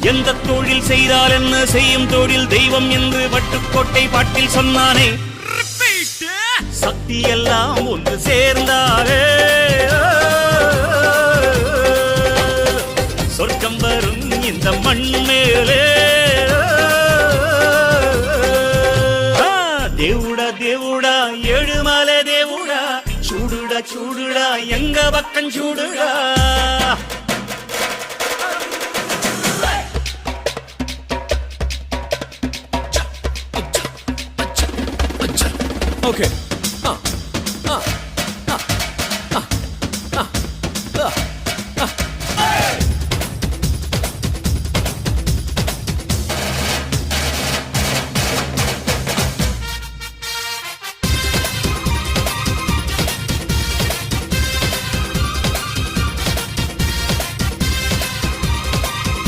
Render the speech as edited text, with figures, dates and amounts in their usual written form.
எந்த தொழில் செய்தால் என்ன செய்யும் தொழில் தெய்வம் என்று வட்டுக்கோட்டை பாட்டில் சொன்னானே. சக்தி எல்லாம் ஒன்று சேர்ந்தாலே சொர்க்கம் வரும் இந்த மண் மேலே. தேவுடா தேவுடா ஏழுமலை தேவுடா, சூடுடா சூடுடா எங்க பக்கம் சூடுடா. Okay.